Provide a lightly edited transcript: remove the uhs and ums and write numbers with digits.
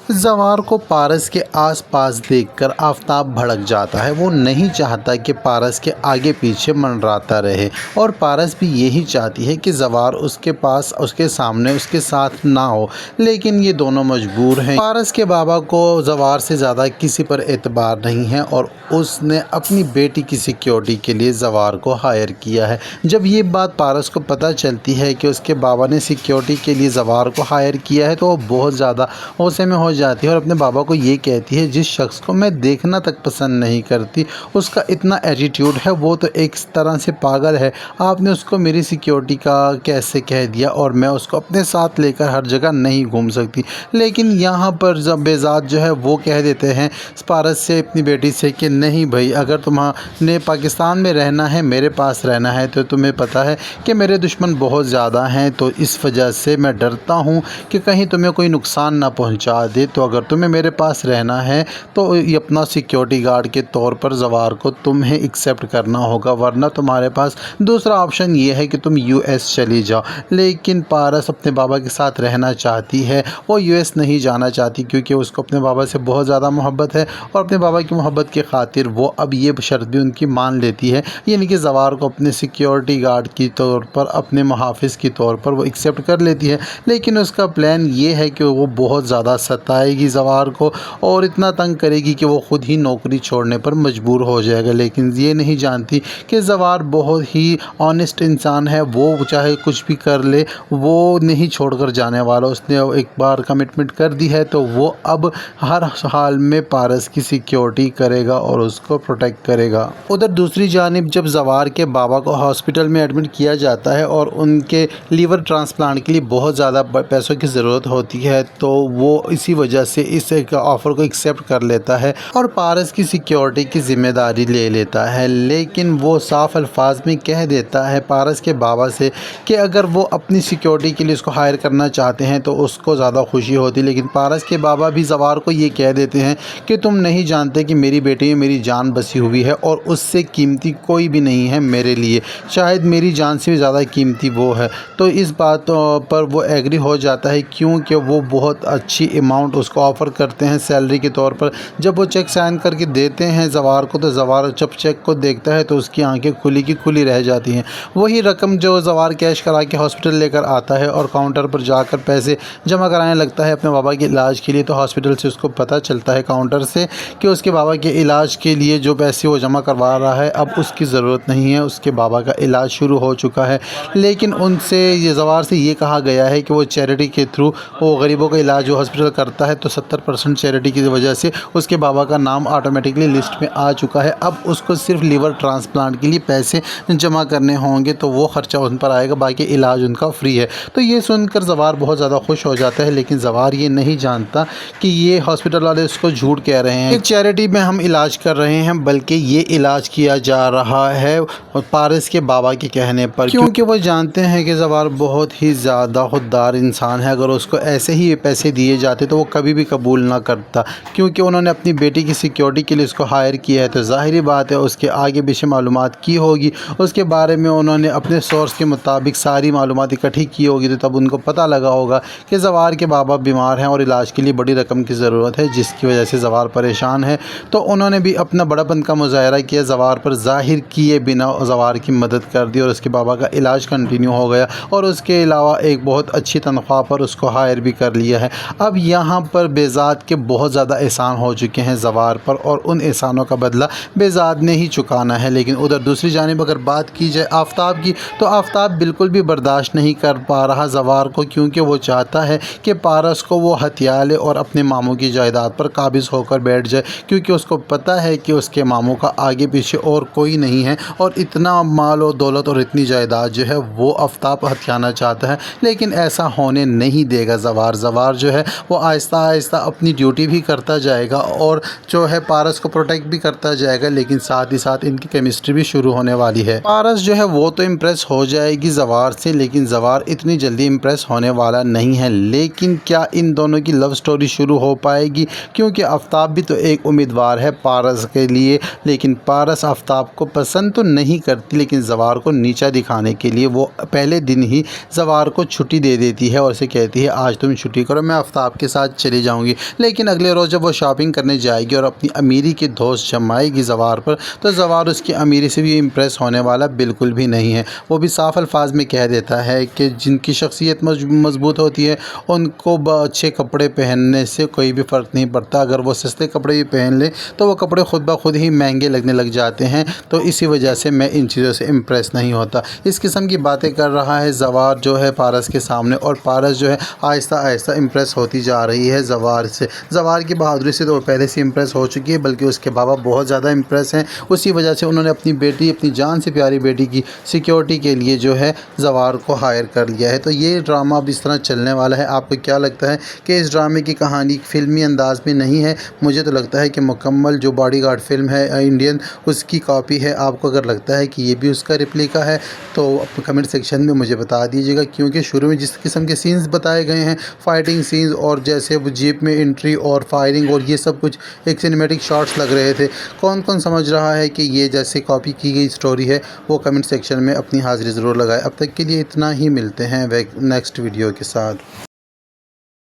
जवार को पारस के आसपास देखकर आफताब भड़क जाता है। वो नहीं चाहता कि पारस के आगे पीछे मंडराता रहे और पारस भी यही चाहती है कि जवार उसके पास, उसके सामने, उसके साथ ना हो, लेकिन ये दोनों मजबूर हैं। पारस के बाबा को जवार से ज़्यादा किसी पर एतबार नहीं है और उसने अपनी बेटी की सिक्योरिटी के लिए जवार को हायर किया है। जब ये बात पारस को पता चलती है कि उसके बाबा ने सिक्योरिटी के लिए जवार को हायर किया है तो वो बहुत ज़्यादा गुस्से में हो जाती है और अपने बाबा को ये कहती है, जिस शख्स को मैं देखना तक पसंद नहीं करती, उसका इतना एटीट्यूड है, वो तो एक तरह से पागल है। आपने उसको मेरी सिक्योरिटी का कैसे कह दिया और मैं उसको अपने साथ लेकर हर जगह नहीं घूम सकती। लेकिन यहाँ पर जब बेजात जो है वो कह देते हैं पारस से, अपनी बेटी से, कि नहीं भाई, अगर तुम्हें पाकिस्तान में रहना है, मेरे पास रहना है, तो तुम्हें पता है कि मेरे दुश्मन बहुत ज़्यादा हैं, तो इस वजह से मैं डरता हूँ कि कहीं तुम्हें कोई नुकसान ना पहुँचा दे। तो अगर तुम्हें मेरे पास रहना है तो ये अपना सिक्योरिटी गार्ड के तौर पर जवार को तुम्हें एक्सेप्ट करना होगा, वरना तुम्हारे पास दूसरा ऑप्शन ये है कि तुम यूएस चली जाओ। लेकिन पारस अपने बाबा के साथ रहना चाहती है, वो यूएस नहीं जाना चाहती क्योंकि उसको अपने बाबा से बहुत ज़्यादा मोहब्बत है और अपने बाबा की मोहब्बत की खातिर वो अब ये शर्त भी उनकी मान लेती है, यानी कि जवार को अपने सिक्योरिटी गार्ड की तौर पर, अपने मुहाफ़िज़ की तौर पर वो एक्सेप्ट कर लेती है। लेकिन उसका प्लान ये है कि वो बहुत ज़्यादा सताएगी जवार को और इतना तंग करेगी कि वो ख़ुद ही नौकरी छोड़ने पर मजबूर हो जाएगा। लेकिन ये नहीं जानती कि जवार बहुत ही ऑनेस्ट इंसान है, वो चाहे कुछ भी कर ले, वो नहीं छोड़कर जाने वाला। उसने एक बार कमिटमेंट कर दी है तो वो अब हर हाल में पारस की सिक्योरिटी करेगा और उसको प्रोटेक्ट करेगा। उधर दूसरी जानिब जब जवार के बाबा को हॉस्पिटल में एडमिट किया जाता है और उनके लीवर ट्रांसप्लांट के लिए बहुत ज़्यादा पैसों की ज़रूरत होती है, तो वो इसी वजह से इस एक ऑफ़र को एक्सेप्ट कर लेता है और पारस की सिक्योरिटी की ज़िम्मेदारी ले लेता है। लेकिन वो साफ़ अल्फाज में कह देता है पारस के बाबा से कि अगर वो अपनी सिक्योरिटी के लिए उसको हायर करना चाहते हैं तो उसको ज़्यादा खुशी होती। लेकिन पारस के बाबा भी जवार को ये कह देते हैं कि तुम नहीं जानते कि मेरी बेटी में मेरी जान बसी हुई है और उससे कीमती कोई भी नहीं है मेरे लिए, शायद मेरी जान से भी ज़्यादा कीमती वो है। तो इस बात पर वो एग्री हो जाता है क्योंकि वो बहुत अच्छी अमाउंट उसको ऑफ़र करते हैं सैलरी के तौर पर। जब वो चेक साइन करके देते हैं जवार को, तो जवार जब चेक को देखता है तो उसकी आंखें खुली की खुली रह जाती हैं। वही रकम जो जवार कैश करा के हॉस्पिटल लेकर आता है और काउंटर पर जाकर पैसे जमा कराने लगता है अपने बाबा के इलाज के लिए, तो हॉस्पिटल से उसको पता चलता है काउंटर से कि उसके बाबा के इलाज के लिए जो पैसे वो जमा करवा रहा है अब उसकी ज़रूरत नहीं है, उसके बाबा का इलाज शुरू हो चुका है। लेकिन उनसे ये जवार से ये कहा गया है कि वो चैरिटी के थ्रू वो गरीबों का इलाज जो हॉस्पिटल करता है, तो 70% चैरिटी की वजह से उसके बाबा का नाम ऑटोमेटिकली लिस्ट में आ चुका है। अब उसको सिर्फ लीवर ट्रांसप्लांट के लिए पैसे जमा करने होंगे, तो वो ख़र्चा उन पर आएगा, बाकी इलाज उनका फ्री है। तो ये सुनकर जवार बहुत ज़्यादा खुश हो जाता है। लेकिन जवार ये नहीं जानता कि ये हॉस्पिटल वाले उसको झूठ कह रहे हैं, एक चैरिटी में हम इलाज कर रहे हैं, बल्कि ये इलाज किया जा रहा है पारस के बाबा के कहने पर, क्योंकि वो जानते हैं कि जवार बहुत ही ज़्यादा खुददार इंसान है। अगर उसको ऐसे ही ये पैसे दिए जाते तो वो कभी भी कबूल ना करता, क्योंकि उन्होंने अपनी बेटी की सिक्योरिटी के लिए उसको हायर किया है, तो ज़ाहिरी बात है उसके आगे पीछे मालूमात की होगी, उसके बारे में उन्होंने अपने सोर्स के मुताबिक सारी मालूमात इकट्ठी की होगी, तो तब उनको पता लगा होगा कि जवार के बाबा बीमार हैं और इलाज के लिए बड़ी रकम की ज़रूरत है, जिसकी वजह से जवार परेशान है। तो उन्होंने भी अपना बड़ापन का मुजाहरा किया, जवार पर ज़ाहिर किए बिना जवार की मदद कर दी और उसके बाबा का इलाज कंटिन्यू हो गया और उसके अलावा एक बहुत अच्छी तनख्वाह पर उसको हायर भी कर लिया है। अब यहाँ पर बेजात के बहुत ज़्यादा एहसान हो चुके हैं जवार पर और उन एहसानों का बदला बेजात ने ही चुकाना है। लेकिन उधर दूसरी जानिब अगर बात की जाए आफताब की, तो आफताब बिल्कुल भी बर्दाश्त नहीं कर पा रहा जवार को, क्योंकि वो चाहता है कि पारस को वो हथिया ले और अपने मामू की जायदाद पर काबिज होकर बैठ जाए, क्योंकि उसको पता है कि उसके मामू का आगे पीछे और कोई नहीं है और इतना माल और दौलत और इतनी जायदाद जो है वो आफताब हथियाना चाहता है। लेकिन ऐसा होने नहीं देगा जवार जो है वो आहिस्ता आहिस्ता अपनी ड्यूटी भी करता जाएगा और जो है पारस को प्रोटेक्ट भी करता जाएगा, लेकिन साथ ही साथ इनकी केमिस्ट्री भी शुरू होने वाली है। पारस जो है वो तो इम्प्रेस हो जाएगी जवार से, लेकिन जवार इतनी जल्दी इम्प्रेस होने वाला नहीं है। लेकिन क्या इन दोनों की लव स्टोरी शुरू हो पाएगी, क्योंकि आफताब भी तो एक उम्मीदवार है पारस के लिए। लेकिन पारस आफताब को पसंद तो नहीं करती, लेकिन जवार को नीचा दिखाने के लिए वो पहले दिन ही जवार को छुट्टी दे देती है और उसे कहती है आज तुम छुट्टी करो, मैं आफताब के साथ चली जाऊंगी। लेकिन अगले रोज़ जब वो शॉपिंग करने जाएगी और अपनी अमीरी के दोस्त जमाएगी ज़वार पर, तो ज़वार उसकी अमीरी से भी इम्प्रेस होने वाला बिल्कुल भी नहीं है। वो भी साफ अल्फाज में कह देता है कि जिनकी शख्सियत मजबूत होती है उनको अच्छे कपड़े पहनने से कोई भी फ़र्क नहीं पड़ता। अगर वो सस्ते कपड़े भी पहन ले तो वो कपड़े खुद ब खुद ही महंगे लगने लग जाते हैं। तो इसी वजह से मैं इन चीज़ों से इम्प्रेस नहीं होता। इस किस्म की बातें कर रहा है ज़वार जो है पारस के सामने, और पारस जो है आहिस्ता आहिस्ता इम्प्रेस होती जा रही है ज़वार से। ज़वार की बहादुरी से तो वो पहले से इम्प्रेस हो चुकी है, बल्कि उसके बाबा बहुत ज़्यादा इम्प्रेस हैं। उसी वजह से उन्होंने अपनी बेटी, अपनी जान से प्यारी बेटी की सिक्योरिटी के लिए जो है ज़वार को हायर कर लिया है। तो ये ड्रामा अब इस तरह चलने वाला है। आपको क्या लगता है कि इस ड्रामे की कहानी फिल्मी अंदाज में नहीं है? मुझे तो लगता है कि मुकम्मल जो बॉडीगार्ड फिल्म है इंडियन, उसकी कॉपी है। आपको अगर लगता है कि ये भी उसका रिप्लिका है तो कमेंट सेक्शन में मुझे बता दीजिएगा, क्योंकि शुरू में जिस किस्म के सीन्स बताए गए हैं, फाइटिंग सीन्स, और जैसे वो जीप में एंट्री और फायरिंग और ये सब कुछ एक सिनेमैटिक शॉट्स लग रहे थे, कौन कौन समझ रहा है कि ये जैसे कॉपी की गई स्टोरी है, वो कमेंट सेक्शन में अपनी हाज़िरी ज़रूर लगाए। अब तक के लिए इतना ही, मिलते हैं नेक्स्ट वीडियो के साथ।